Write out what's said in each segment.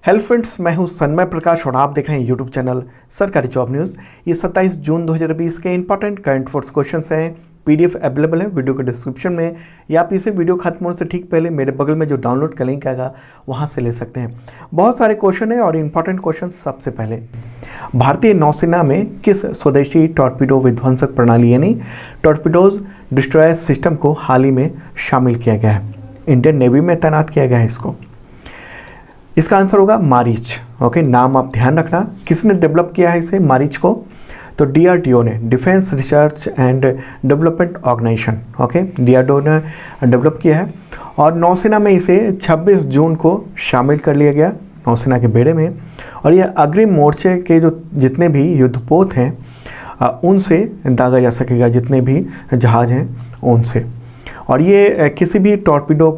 Hello friends, मैं हूं सन्मय प्रकाश और आप देख रहे हैं यूट्यूब चैनल सरकारी जॉब न्यूज़। ये 27 जून 2020 के इंपॉर्टेंट करंट अफेयर्स क्वेश्चंस हैं। पीडीएफ अवेलेबल है वीडियो के डिस्क्रिप्शन में, या आप इसे वीडियो खत्म होने से ठीक पहले मेरे बगल में जो डाउनलोड का लिंक आएगा वहाँ से ले सकते हैं। बहुत सारे क्वेश्चन हैं और इंपॉर्टेंट क्वेश्चन। सबसे पहले, भारतीय नौसेना में किस स्वदेशी टॉर्पीडो विध्वंसक प्रणाली यानी टॉर्पीडोज डिस्ट्रॉयर सिस्टम को हाल ही में शामिल किया गया है? इंडियन नेवी में तैनात किया गया है इसको। इसका आंसर होगा मारीच। ओके, नाम आप ध्यान रखना। किसने डेवलप किया है इसे, मारीच को? तो डीआरडीओ ने, defence research and development organisation. Okay, DRDO ने डेवलप किया है और नौसेना में इसे 26 जून को शामिल कर लिया गया नौसेना के बेड़े में। और यह अग्रिम मोर्चे के जो जितने भी युद्धपोत हैं उनसे दागा जा सकेगा, जितने भी जहाज़ हैं उनसे। और ये किसी भी टॉर्पीडो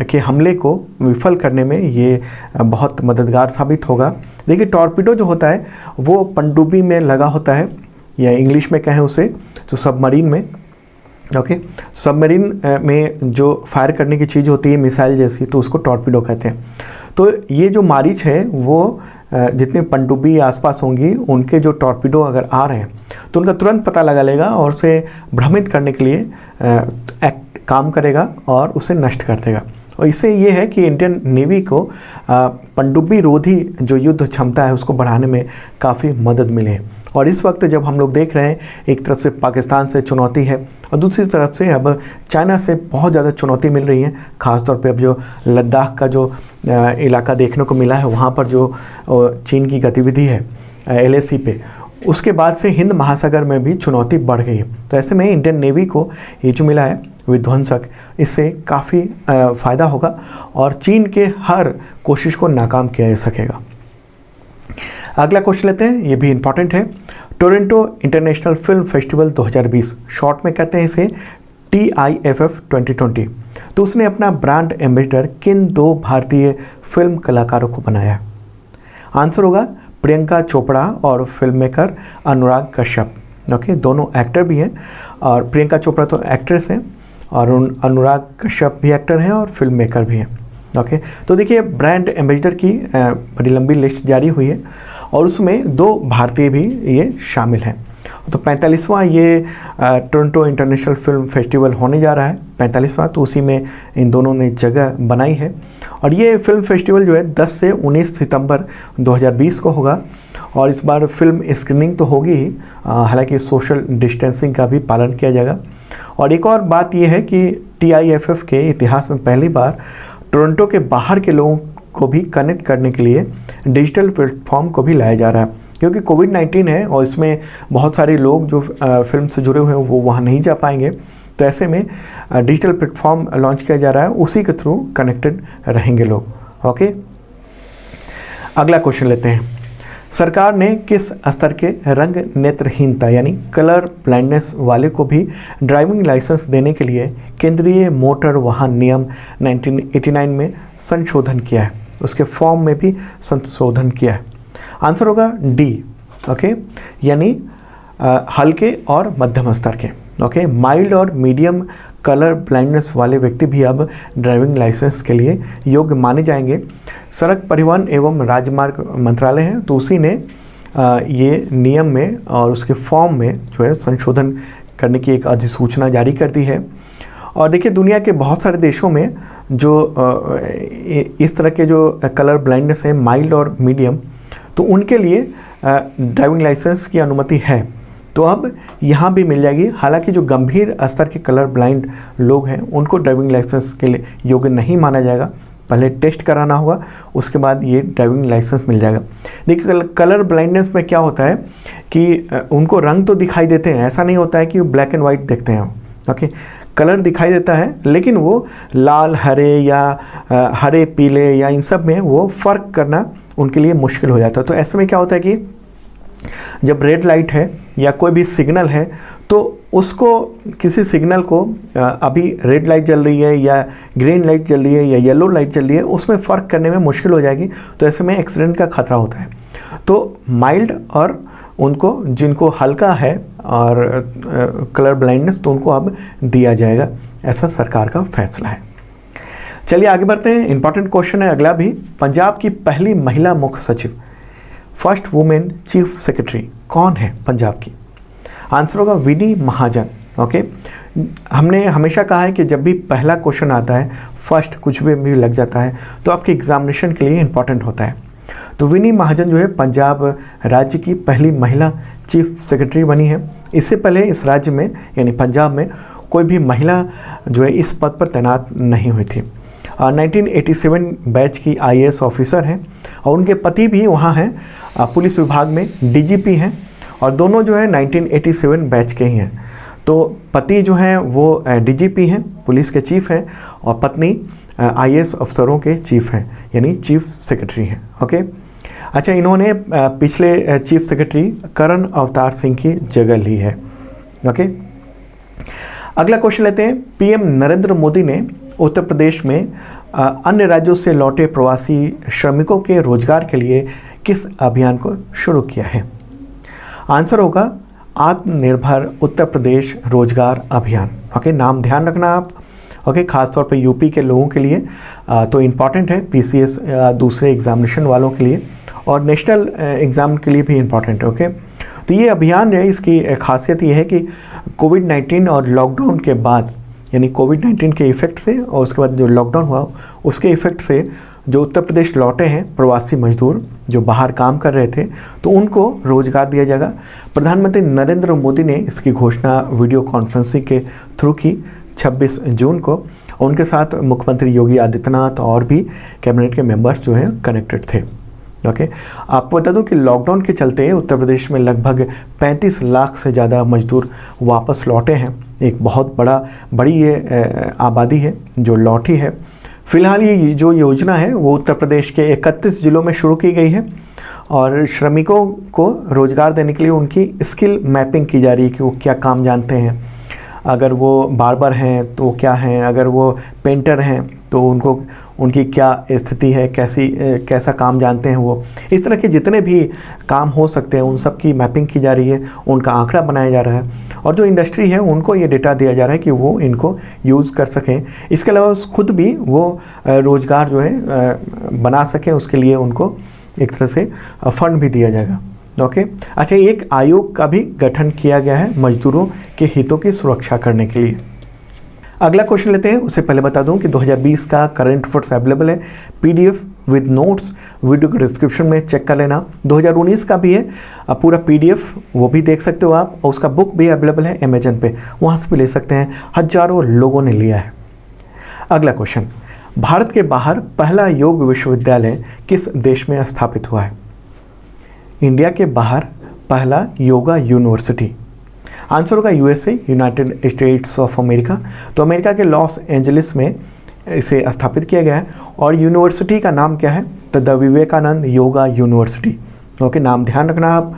के हमले को विफल करने में ये बहुत मददगार साबित होगा। देखिए, टॉर्पीडो जो होता है वो पनडुब्बी में लगा होता है, या इंग्लिश में कहें उसे तो सबमरीन में। ओके, सबमरीन में जो फायर करने की चीज़ होती है मिसाइल जैसी, तो उसको टॉर्पीडो कहते हैं। तो ये जो मारीच है वो जितने पनडुब्बी आसपास होंगी उनके जो टॉर्पीडो अगर आ रहे हैं तो उनका तुरंत पता लगा लेगा और उसे भ्रमित करने के लिए काम करेगा और उसे नष्ट कर देगा। और इससे ये है कि इंडियन नेवी को पनडुब्बी रोधी जो युद्ध क्षमता है उसको बढ़ाने में काफ़ी मदद मिले है। और इस वक्त जब हम लोग देख रहे हैं, एक तरफ से पाकिस्तान से चुनौती है और दूसरी तरफ से अब चाइना से बहुत ज़्यादा चुनौती मिल रही है। ख़ासतौर पे अब जो लद्दाख का जो इलाका देखने को मिला है, वहाँ पर जो चीन की गतिविधि है LAC पे, उसके बाद से हिंद महासागर में भी चुनौती बढ़ गई है। तो ऐसे में इंडियन नेवी को ये जो मिला है विध्वंसक, इससे काफ़ी फ़ायदा होगा और चीन के हर कोशिश को नाकाम किया जा सकेगा। अगला क्वेश्चन लेते हैं, ये भी इम्पॉर्टेंट है। Toronto international film festival 2020, short में कहते हैं इसे TIFF 2020, तो उसने अपना ब्रांड एम्बेसडर किन दो भारतीय फिल्म कलाकारों को बनाया? आंसर होगा प्रियंका चोपड़ा और film maker Anurag Kashyap. Okay, दोनों एक्टर भी हैं और प्रियंका चोपड़ा तो एक्ट्रेस हैं और अनुराग कश्यप भी एक्टर हैं और फिल्म मेकर भी हैं। ओके, तो देखिए, ब्रांड एम्बेसडर की बड़ी लंबी लिस्ट जारी हुई है और उसमें दो भारतीय भी ये शामिल हैं। तो 45वां ये टोरंटो इंटरनेशनल फिल्म फेस्टिवल होने जा रहा है, 45वां, तो उसी में इन दोनों ने जगह बनाई है। और ये फिल्म फेस्टिवल जो है 10 से 19 सितंबर 2020 को होगा और इस बार फिल्म स्क्रीनिंग तो होगी ही, हालांकि सोशल डिस्टेंसिंग का भी पालन किया जाएगा। और एक और बात यह है कि TIFF के इतिहास में पहली बार टोरंटो के बाहर के लोगों को भी कनेक्ट करने के लिए डिजिटल प्लेटफॉर्म को भी लाया जा रहा है, क्योंकि कोविड-19 है और इसमें बहुत सारे लोग जो फिल्म से जुड़े हुए हैं वो वहाँ नहीं जा पाएंगे। तो ऐसे में डिजिटल प्लेटफॉर्म लॉन्च किया जा रहा है, उसी के थ्रू कनेक्टेड रहेंगे लोग। ओके, अगला क्वेश्चन लेते हैं। सरकार ने किस स्तर के रंग नेत्रहीनता यानी कलर ब्लाइंडनेस वाले को भी ड्राइविंग लाइसेंस देने के लिए केंद्रीय मोटर वाहन नियम 1989 में संशोधन किया है? उसके फॉर्म में भी संशोधन किया है। आंसर होगा D। ओके, यानी हल्के और मध्यम स्तर के। ओके, माइल्ड और मीडियम कलर ब्लाइंडनेस वाले व्यक्ति भी अब ड्राइविंग लाइसेंस के लिए योग्य माने जाएंगे। सड़क परिवहन एवं राजमार्ग मंत्रालय है, तो उसी ने ये नियम में और उसके फॉर्म में जो है संशोधन करने की एक अधिसूचना जारी कर दी है। और देखिए, दुनिया के बहुत सारे देशों में जो इस तरह के जो कलर ब्लाइंडनेस है माइल्ड और मीडियम, तो उनके लिए ड्राइविंग लाइसेंस की अनुमति है, तो अब यहाँ भी मिल जाएगी। हालांकि जो गंभीर स्तर के कलर ब्लाइंड लोग हैं उनको ड्राइविंग लाइसेंस के लिए योग्य नहीं माना जाएगा, पहले टेस्ट कराना होगा, उसके बाद ये ड्राइविंग लाइसेंस मिल जाएगा। देखिए, कलर ब्लाइंडनेस में क्या होता है कि उनको रंग तो दिखाई देते हैं, ऐसा नहीं होता है कि वो ब्लैक एंड वाइट देखते हैं। ओके, कलर दिखाई देता है, लेकिन वो लाल, हरे या हरे पीले या इन सब में वो फ़र्क करना उनके लिए मुश्किल हो जाता है। तो ऐसे में क्या होता है कि जब रेड लाइट है या कोई भी सिग्नल है, तो उसको किसी सिग्नल को अभी रेड लाइट जल रही है या ग्रीन लाइट जल रही है या येलो लाइट जल रही है, उसमें फ़र्क करने में मुश्किल हो जाएगी। तो ऐसे में एक्सीडेंट का खतरा होता है। तो माइल्ड और उनको जिनको हल्का है और कलर ब्लाइंडनेस, तो उनको अब दिया जाएगा, ऐसा सरकार का फैसला है। चलिए आगे बढ़ते हैं। इंपॉर्टेंट क्वेश्चन है अगला भी। पंजाब की पहली महिला मुख्य सचिव, फर्स्ट वुमेन चीफ सेक्रेटरी कौन है पंजाब की? आंसर होगा विनी महाजन। ओके, हमने हमेशा कहा है कि जब भी पहला क्वेश्चन आता है, फर्स्ट कुछ भी लग जाता है तो आपके एग्जामिनेशन के लिए इंपॉर्टेंट होता है। तो विनी महाजन जो है पंजाब राज्य की पहली महिला चीफ सेक्रेटरी बनी है। इससे पहले इस राज्य में यानी पंजाब में कोई भी महिला जो है इस पद पर तैनात नहीं हुई थी। 1987 बैच की IAS ऑफिसर हैं और उनके पति भी वहाँ हैं, पुलिस विभाग में DGP हैं और दोनों जो है 1987 बैच के ही हैं। तो पति जो हैं वो DGP हैं, पुलिस के चीफ हैं, और पत्नी IAS अफसरों के चीफ हैं यानी चीफ सेक्रेटरी हैं। ओके, अच्छा, इन्होंने पिछले चीफ सेक्रेटरी करण अवतार सिंह की जगह ली है। ओके, अगला क्वेश्चन लेते हैं। PM नरेंद्र मोदी ने उत्तर प्रदेश में अन्य राज्यों से लौटे प्रवासी श्रमिकों के रोजगार के लिए किस अभियान को शुरू किया है? आंसर होगा आत्मनिर्भर उत्तर प्रदेश रोजगार अभियान। ओके, नाम ध्यान रखना आप। ओके, खासतौर पे यूपी के लोगों के लिए तो इम्पॉर्टेंट है, PCS दूसरे एग्जामिनेशन वालों के लिए और नेशनल एग्ज़ाम के लिए भी इम्पॉर्टेंट है। ओके, तो ये अभियान है, इसकी खासियत ये है कि कोविड-19 और लॉकडाउन के बाद यानी कोविड-19 के इफ़ेक्ट से और उसके बाद जो लॉकडाउन हुआ उसके इफ़ेक्ट से जो उत्तर प्रदेश लौटे हैं प्रवासी मजदूर जो बाहर काम कर रहे थे, तो उनको रोज़गार दिया जाएगा। प्रधानमंत्री नरेंद्र मोदी ने इसकी घोषणा वीडियो कॉन्फ्रेंसिंग के थ्रू की 26 जून को। उनके साथ मुख्यमंत्री योगी आदित्यनाथ और भी कैबिनेट के मेंबर्स जो हैं कनेक्टेड थे। ओके, आपको बता दूं कि लॉकडाउन के चलते उत्तर प्रदेश में लगभग 35 लाख से ज़्यादा मजदूर वापस लौटे हैं। एक बहुत बड़ी ये आबादी है जो लौटी है। फिलहाल ये जो योजना है वो उत्तर प्रदेश के 31 जिलों में शुरू की गई है और श्रमिकों को रोज़गार देने के लिए उनकी स्किल मैपिंग की जा रही है कि वो क्या काम जानते हैं। अगर वो बार्बर हैं तो क्या हैं, अगर वो पेंटर हैं तो उनकी क्या स्थिति है, कैसा काम जानते हैं वो। इस तरह के जितने भी काम हो सकते हैं उन सब की मैपिंग की जा रही है, उनका आंकड़ा बनाया जा रहा है और जो इंडस्ट्री है उनको ये डेटा दिया जा रहा है कि वो इनको यूज़ कर सकें। इसके अलावा खुद भी वो रोज़गार जो है बना सकें, उसके लिए उनको एक तरह से फंड भी दिया जाएगा। ओके, अच्छा, एक आयोग का भी गठन किया गया है मजदूरों के हितों की सुरक्षा करने के लिए। अगला क्वेश्चन लेते हैं। उससे पहले बता दूं कि 2020 का करंट अफेयर्स अवेलेबल है PDF विद नोट्स, वीडियो के डिस्क्रिप्शन में चेक कर लेना। 2019 का भी है पूरा PDF, वो भी देख सकते हो आप, और उसका बुक भी अवेलेबल है अमेजन पे, वहाँ से भी ले सकते हैं। हजारों लोगों ने लिया है। अगला क्वेश्चन, भारत के बाहर पहला योग विश्वविद्यालय किस देश में स्थापित हुआ है? इंडिया के बाहर पहला योगा यूनिवर्सिटी, आंसर होगा USA, United states of America. तो अमेरिका के लॉस एंजलिस में इसे स्थापित किया गया है और यूनिवर्सिटी का नाम क्या है? तो the Vivekananda yoga university. Okay, नाम ध्यान रखना आप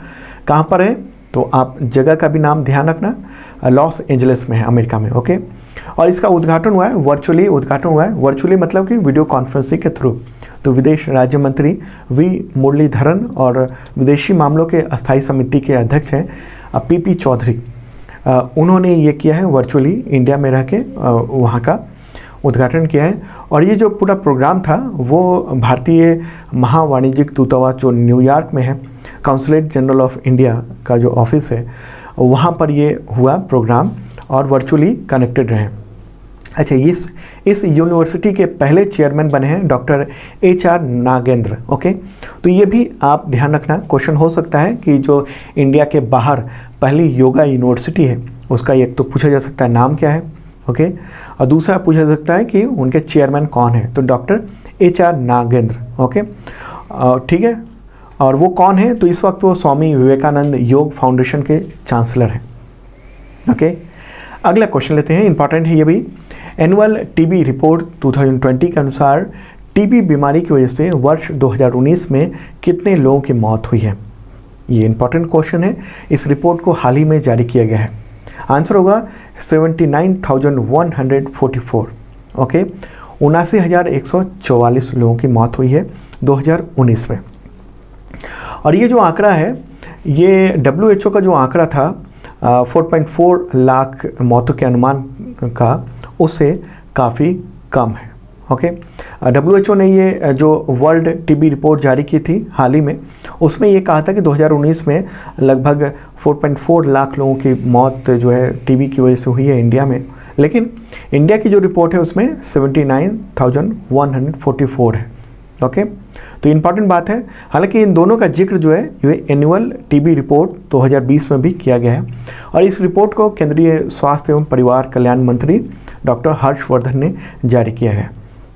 कहाँ पर है, तो आप जगह का भी नाम ध्यान रखना, लॉस एंजलिस में है अमेरिका में। ओके, और इसका उद्घाटन हुआ है वर्चुअली, वर्चुअली मतलब कि वीडियो कॉन्फ्रेंसिंग के थ्रू। तो विदेश राज्य मंत्री V मुरलीधरन और विदेशी मामलों के अस्थायी समिति के अध्यक्ष हैं PP चौधरी, उन्होंने ये किया है वर्चुअली इंडिया में रह के वहाँ का उद्घाटन किया है। और ये जो पूरा प्रोग्राम था वो भारतीय महावाणिज्यिक दूतावास जो न्यूयॉर्क में है, काउंसलेट जनरल ऑफ इंडिया का जो ऑफिस है वहाँ पर ये हुआ प्रोग्राम और वर्चुअली कनेक्टेड रहे। अच्छा, इस यूनिवर्सिटी के पहले चेयरमैन बने हैं डॉक्टर HR नागेंद्र। ओके, तो ये भी आप ध्यान रखना, क्वेश्चन हो सकता है कि जो इंडिया के बाहर पहली योगा यूनिवर्सिटी है उसका एक तो पूछा जा सकता है नाम क्या है। ओके, और दूसरा पूछा जा सकता है कि उनके चेयरमैन कौन है, तो डॉक्टर HR नागेंद्र। ओके, ठीक है, और वो कौन है? तो इस वक्त वो स्वामी विवेकानंद योग फाउंडेशन के चांसलर हैं। ओके, अगला क्वेश्चन लेते हैं, इंपॉर्टेंट है ये भी। एनुअल TB रिपोर्ट 2020 के अनुसार TB बीमारी की वजह से वर्ष 2019 में कितने लोगों की मौत हुई है? ये इंपॉर्टेंट क्वेश्चन है। इस रिपोर्ट को हाल ही में जारी किया गया है। आंसर होगा 79,144। ओके, 79,144 लोगों की मौत हुई है 2019 में। और ये जो आंकड़ा है ये WHO का जो आंकड़ा था 4.4 लाख मौतों के अनुमान का, उससे काफ़ी कम है। ओके, WHO ने ये जो वर्ल्ड टीबी रिपोर्ट जारी की थी हाल ही में, उसमें ये कहा था कि 2019 में लगभग 4.4 लाख लोगों की मौत जो है टीबी की वजह से हुई है इंडिया में। लेकिन इंडिया की जो रिपोर्ट है उसमें 79,144 है। ओके, तो इम्पॉर्टेंट बात है। हालांकि इन दोनों का जिक्र जो है ये एनुअल टीबी रिपोर्ट 2020 में भी किया गया है और इस रिपोर्ट को केंद्रीय स्वास्थ्य एवं परिवार कल्याण मंत्री डॉक्टर हर्षवर्धन ने जारी किया है।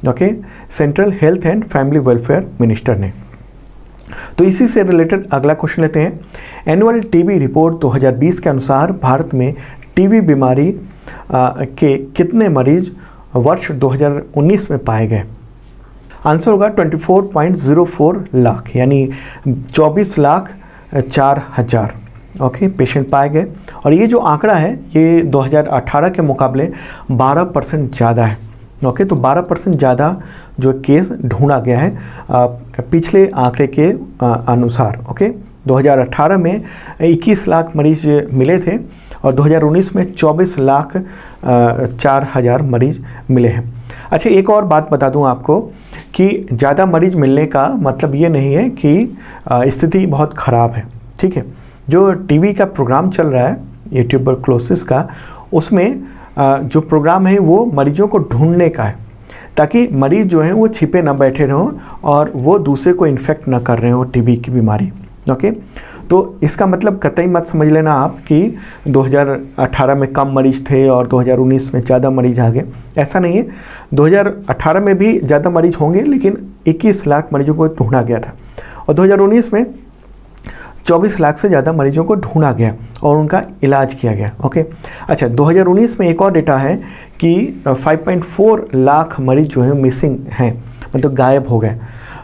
Okay, central health and family welfare minister ने। तो इसी से रिलेटेड अगला क्वेश्चन लेते हैं। एनुअल टीबी रिपोर्ट 2020 के अनुसार भारत में टीबी बीमारी के कितने मरीज वर्ष 2019 में पाए गए? आंसर होगा 24.04 लाख, यानी 24,04,000 ओके पेशेंट पाए गए। और ये जो आंकड़ा है ये 2018 के मुकाबले 12% ज़्यादा है। ओके, तो 12% ज़्यादा जो केस ढूंढा गया है पिछले आंकड़े के अनुसार। ओके, 2018 में 21 लाख मरीज मिले थे और 2019 में 24,04,000 मरीज मिले हैं। अच्छा, एक और बात बता दूं आपको कि ज़्यादा मरीज मिलने का मतलब ये नहीं है कि स्थिति बहुत ख़राब है। ठीक है, जो टीवी का प्रोग्राम चल रहा है ये ट्यूबरक्लोसिस का, उसमें जो प्रोग्राम है वो मरीजों को ढूंढने का है ताकि मरीज जो हैं वो छिपे ना बैठे रहें और वो दूसरे को इन्फेक्ट ना कर रहे हो टीबी की बीमारी। ओके, तो इसका मतलब कतई मत समझ लेना आप कि 2018 में कम मरीज थे और 2019 में ज़्यादा मरीज आ गए, ऐसा नहीं है। 2018 में भी ज़्यादा मरीज होंगे लेकिन 21 लाख मरीजों को ढूंढा गया था और 2019 में 24 लाख से ज़्यादा मरीजों को ढूंढा गया और उनका इलाज किया गया। ओके, अच्छा, 2019 में एक और डेटा है कि 5.4 लाख मरीज जो है मिसिंग हैं, मतलब गायब हो गए।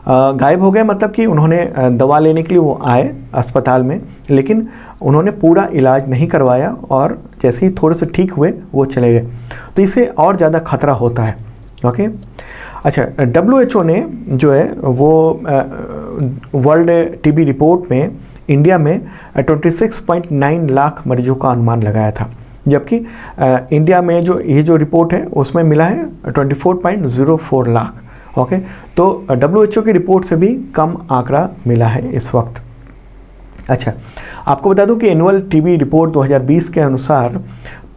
गायब हो गए मतलब कि उन्होंने दवा लेने के लिए वो आए अस्पताल में लेकिन उन्होंने पूरा इलाज नहीं करवाया और जैसे ही थोड़े से ठीक हुए वो चले गए, तो इससे और ज़्यादा खतरा होता है। ओके, अच्छा, WHO ने जो है वो वर्ल्ड टीबी रिपोर्ट में इंडिया में 26.9 लाख मरीजों का अनुमान लगाया था, जबकि इंडिया में जो ये जो रिपोर्ट है उसमें मिला है 24.04 लाख। ओके, तो WHO की रिपोर्ट से भी कम आंकड़ा मिला है इस वक्त। अच्छा, आपको बता दूं कि एनुअल टीबी रिपोर्ट 2020 के अनुसार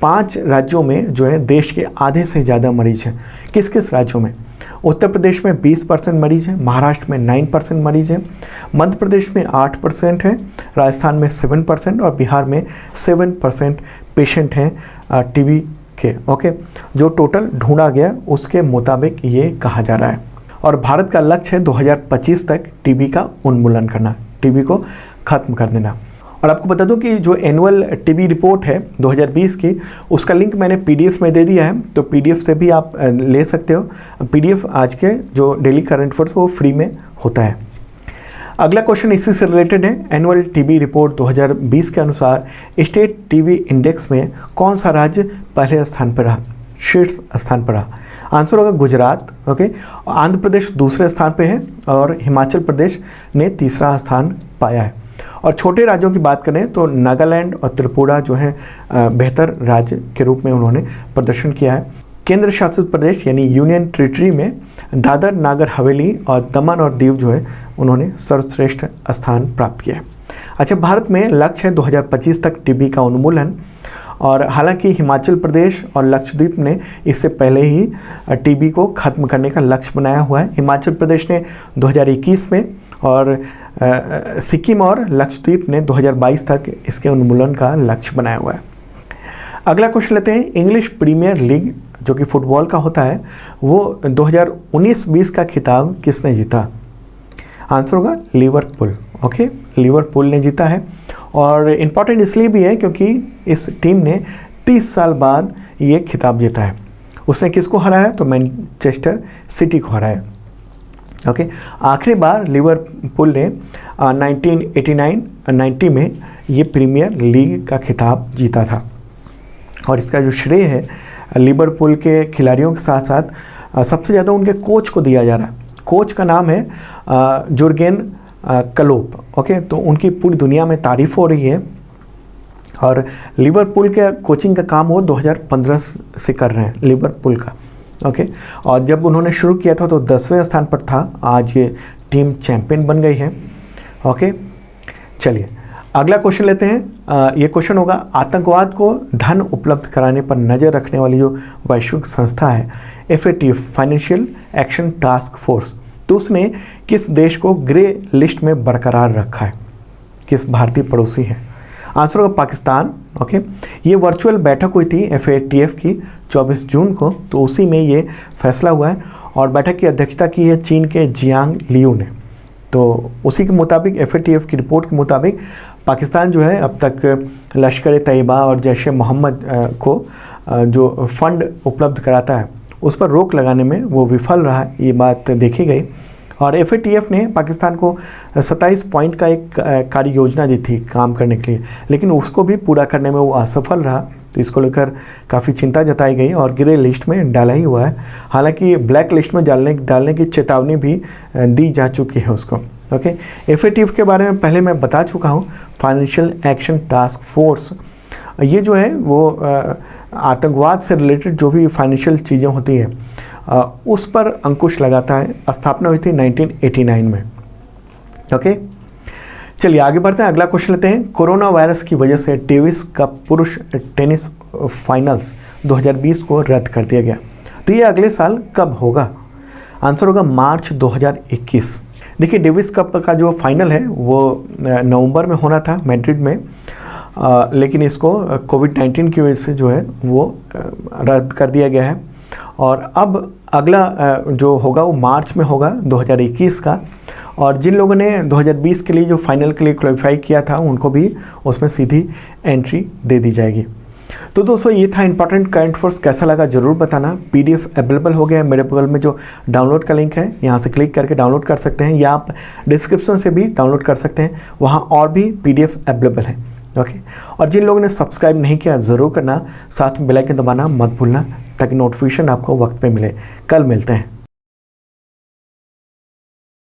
5 राज्यों में जो है देश के आधे से ज़्यादा मरीज हैं। किस किस राज्यों में? उत्तर प्रदेश में 20% मरीज हैं, महाराष्ट्र में 9% मरीज हैं, मध्य प्रदेश में 8% है, राजस्थान में 7% और बिहार में 7% पेशेंट हैं टीबी के। ओके, जो टोटल ढूंढा गया उसके मुताबिक ये कहा जा रहा है और भारत का लक्ष्य है 2025 तक टीबी का उन्मूलन करना, टीबी को ख़त्म कर देना। और आपको बता दूं कि जो एनुअल टीबी रिपोर्ट है 2020 की, उसका लिंक मैंने PDF में दे दिया है, तो PDF से भी आप ले सकते हो। PDF आज के जो डेली करंट अफेयर्स वो फ्री में होता है। अगला क्वेश्चन इसी से रिलेटेड है। एनुअल टीबी रिपोर्ट 2020 के अनुसार स्टेट टीबी इंडेक्स में कौन सा राज्य पहले स्थान पर रहा, शीर्ष स्थान पर रहा? आंसर होगा गुजरात। ओके, आंध्र प्रदेश दूसरे स्थान पे है और हिमाचल प्रदेश ने तीसरा स्थान पाया है। और छोटे राज्यों की बात करें तो नागालैंड और त्रिपुरा जो है बेहतर राज्य के रूप में उन्होंने प्रदर्शन किया है। केंद्र शासित प्रदेश यानी यूनियन टेरिटरी में दादर नागर हवेली और दमन और दीव जो है उन्होंने सर्वश्रेष्ठ स्थान प्राप्त किया है। अच्छा, भारत में लक्ष्य है 2025 तक टीबी का उन्मूलन, और हालांकि हिमाचल प्रदेश और लक्षद्वीप ने इससे पहले ही टीबी को ख़त्म करने का लक्ष्य बनाया हुआ है। हिमाचल प्रदेश ने 2021 में और सिक्किम और लक्षद्वीप ने 2022 तक इसके उन्मूलन का लक्ष्य बनाया हुआ है। अगला क्वेश्चन लेते हैं। इंग्लिश प्रीमियर लीग जो कि फुटबॉल का होता है वो 2019-20 का खिताब किसने जीता? आंसर होगा लिवरपूल। ओके, लिवरपूल ने जीता है और इम्पॉर्टेंट इसलिए भी है क्योंकि इस टीम ने 30 साल बाद ये खिताब जीता है। उसने किसको हराया? तो मैनचेस्टर सिटी को हराया। ओके, आखिरी बार लिवरपूल ने 1989-90 में ये प्रीमियर लीग का खिताब जीता था और इसका जो श्रेय है लिवरपूल के खिलाड़ियों के साथ साथ सबसे ज़्यादा उनके कोच को दिया जा रहा है। कोच का नाम है जुर्गेन क्लोप। ओके, तो उनकी पूरी दुनिया में तारीफ हो रही है और लिवरपूल के कोचिंग का काम वो 2015 से कर रहे हैं लिवरपूल का। ओके। और जब उन्होंने शुरू किया था तो 10वें स्थान पर था, आज ये टीम चैंपियन बन गई है। ओके, चलिए अगला क्वेश्चन लेते हैं। ये क्वेश्चन होगा, आतंकवाद को धन उपलब्ध कराने पर नज़र रखने वाली जो वैश्विक संस्था है FATF, financial action task force, तो उसने किस देश को ग्रे लिस्ट में बरकरार रखा है? किस भारतीय पड़ोसी है? आंसर होगा पाकिस्तान। ओके, ये वर्चुअल बैठक हुई थी FATF की 24 जून को, तो उसी में ये फैसला हुआ है और बैठक की अध्यक्षता की है चीन के जियांग लियू ने। तो उसी के मुताबिक FATF की रिपोर्ट के मुताबिक पाकिस्तान जो है अब तक लश्कर तैयबा और जैश ए मोहम्मद को जो फंड उपलब्ध कराता है उस पर रोक लगाने में वो विफल रहा, ये बात देखी गई। और FATF ने पाकिस्तान को 27 पॉइंट का एक कार्य योजना दी थी काम करने के लिए, लेकिन उसको भी पूरा करने में वो असफल रहा। तो इसको लेकर काफ़ी चिंता जताई गई और ग्रे लिस्ट में डाला ही हुआ है। हालांकि ब्लैक लिस्ट में डालने की चेतावनी भी दी जा चुकी है उसको। ओके, FATF के बारे में पहले मैं बता चुका हूँ। फाइनेंशियल एक्शन टास्क फोर्स ये जो है वो आतंकवाद से रिलेटेड जो भी फाइनेंशियल चीज़ें होती हैं उस पर अंकुश लगाता है। स्थापना हुई थी 1989 में। ओके, चलिए आगे बढ़ते हैं, अगला क्वेश्चन लेते हैं। कोरोना वायरस की वजह से डेविस कप पुरुष टेनिस फाइनल्स 2020 को रद्द कर दिया गया, तो ये अगले साल कब होगा? आंसर होगा मार्च 2021। देखिए, डेविस कप का जो फाइनल है वो नवंबर में होना था मैड्रिड में, लेकिन इसको कोविड-19 की वजह से जो है वो रद्द कर दिया गया है और अब अगला जो होगा वो मार्च में होगा 2021 का। और जिन लोगों ने 2020 के लिए जो फाइनल के लिए क्वालिफाई किया था उनको भी उसमें सीधी एंट्री दे दी जाएगी। तो दोस्तों ये था इंपॉर्टेंट करंट अफेयर्स। कैसा लगा ज़रूर बताना। PDF अवेलेबल हो गया है, मेरे बगल में जो डाउनलोड का लिंक है यहाँ से क्लिक करके डाउनलोड कर सकते हैं, या आप डिस्क्रिप्शन से भी डाउनलोड कर सकते हैं, वहाँ और भी PDF अवेलेबल है। ओके, और जिन लोगों ने सब्सक्राइब नहीं किया ज़रूर करना, साथ में बेल आइकन दबाना मत भूलना ताकि नोटिफिकेशन आपको वक्त पे मिले। कल मिलते हैं।